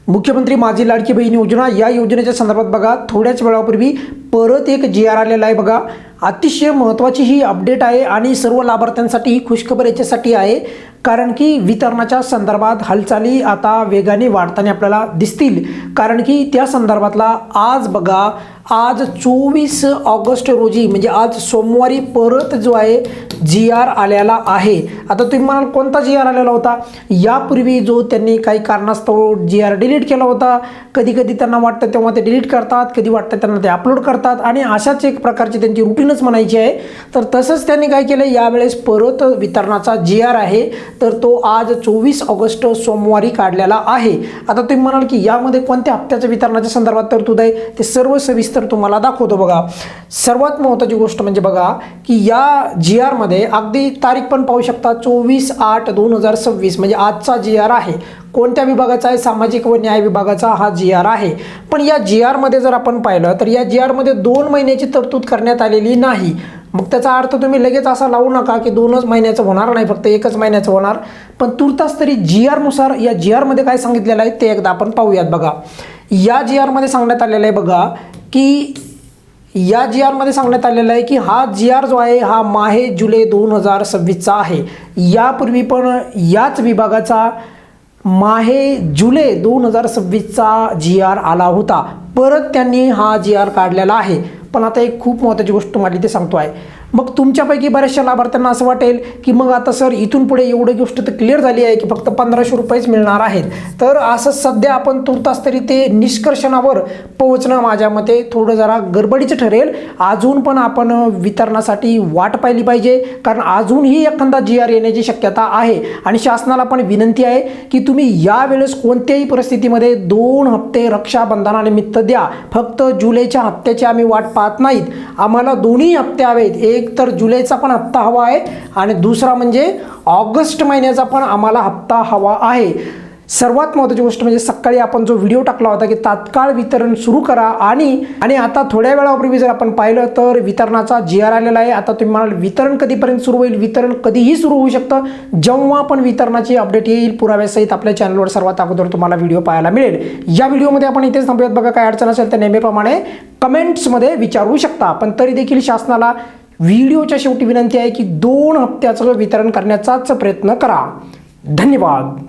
मुख्यमंत्री माझी लाडकी बहीण योजना या योजनेच्या संदर्भात बघा थोड्याच वेळापूर्वी परत एक जी.आर. आलेला आहे बघा। अतिशय महत्त्वाची ही अपडेट आहे आणि सर्व लाभार्थ्यांसाठी ही खुशखबर याच्यासाठी आहे कारण की वितरणाच्या संदर्भात हालचाली आता वेगाने वाढताना आपल्याला दिसतील। कारण की त्या संदर्भातला आज बघा आज 24 ऑगस्ट रोजी म्हणजे आज सोमवारी परत जो आहे जी.आर. आलेला आहे। आता तुम्ही म्हणाल कोणता जी.आर. आलेला होता? यापूर्वी जो त्यांनी काही कारणास्तव जी.आर. डिलीट केला होता, कधी कधी त्यांना वाटतं तेव्हा ते डिलीट करतात, कधी वाटतं त्यांना ते अपलोड करतात आणि अशाच एक प्रकारची त्यांची रुटीनच म्हणायची आहे। तर तसंच त्यांनी काय केलं, यावेळेस परत वितरणाचा जी.आर. आहे तर तो आज 24 ऑगस्ट सोमवारी काढलेला आहे। आता तुम्ही म्हणाल की यामध्ये कोणत्या हप्त्याच्या वितरणाच्या संदर्भात तरतूद आहे, ते सर्व सविस्तर तुम्हाला दाखवतो बघा। सर्वात महत्त्वाची गोष्ट म्हणजे बघा की या जी.आर. मध्ये अगदी तारीख पण पाहू शकता 24/8/2026 म्हणजे आजचा जी.आर. आहे। कोणत्या विभागाचा आहे? सामाजिक व न्याय विभागाचा हा जी.आर. आहे। पण या जी.आर. मध्ये जर आपण पाहिलं तर या जी.आर. मध्ये 2 महिन्याची तरतूद करण्यात आलेली नाही। मग त्याचा अर्थ तुम्ही लगेच असा लावू नका की 2च महिन्याचं होणार नाही, फक्त 1च महिन्याचं होणार। पण तुर्तास तरी जी.आर. नुसार या जी.आर. मध्ये काय सांगितलेलं आहे ते एकदा आपण पाहूयात बघा। या जी.आर. मध्ये सांगण्यात आलेलं आहे बघा की या जी.आर. मध्ये सांगण्यात आलेलं आहे की हा जी.आर. जो आहे हा माहे जुलै 2026चा आहे। यापूर्वी पण याच विभागाचा माहे जुलै 2026चा जी.आर. आला होता, परत त्यांनी हा जी.आर. काढलेला आहे। पण आता एक खूप महत्त्वाची गोष्ट तुम्हाला इथे सांगतो आहे। मग तुमच्यापैकी बऱ्याचशा लाभार्थ्यांना असं वाटेल की मग आता सर इथून पुढे एवढी गोष्ट तर क्लिअर झाली आहे की फक्त 1500 रुपयेच मिळणार आहेत। तर असं सध्या आपण तुर्तास तरी ते निष्कर्षणावर पोहोचणं माझ्या मते थोडं जरा गडबडीचं ठरेल। अजून पण आपण वितरणासाठी वाट पाहिली पाहिजे, कारण अजूनही एखादा जी.आर. येण्याची शक्यता आहे आणि शासनाला पण विनंती आहे की तुम्ही यावेळेस कोणत्याही परिस्थितीमध्ये 2 हप्ते रक्षाबंधनानिमित्त द्या। फक्त जुलैच्या हप्त्याची आम्ही वाट पाहत नाहीत, आम्हाला दोन्ही हप्ते हवेत। एक तर जुलैचा पण हप्ता हवा आहे आणि दुसरा म्हणजे ऑगस्ट महिन्याचा पण आम्हाला हप्ता हवा आहे। सर्वात महत्त्वाची गोष्ट म्हणजे सकाळी आपण जो व्हिडिओ टाकला होता की तात्काळ वितरण सुरू करा आणि आता थोड्या वेळापूर्वी जर आपण पाहिलं तर वितरणाचा जी.आर. आलेला आहे। आता तुम्ही म्हणाल वितरण कधीपर्यंत सुरू होईल? वितरण कधीही सुरू होऊ शकतं, जेव्हा पण वितरणाची अपडेट येईल पुराव्यासहित आपल्या चॅनलवर सर्वात अगोदर तुम्हाला व्हिडिओ पाहायला मिळेल। या व्हिडिओमध्ये आपण इथेच थांबूयात बघा। काय अडचण असेल तर नेहमीप्रमाणे कमेंट्समध्ये विचारू शकता। पण तरी देखील शासनाला व्हिडिओच्या शेवटी विनंती आहे की 2 हप्त्याचं वितरण करण्याचाच प्रयत्न करा। धन्यवाद।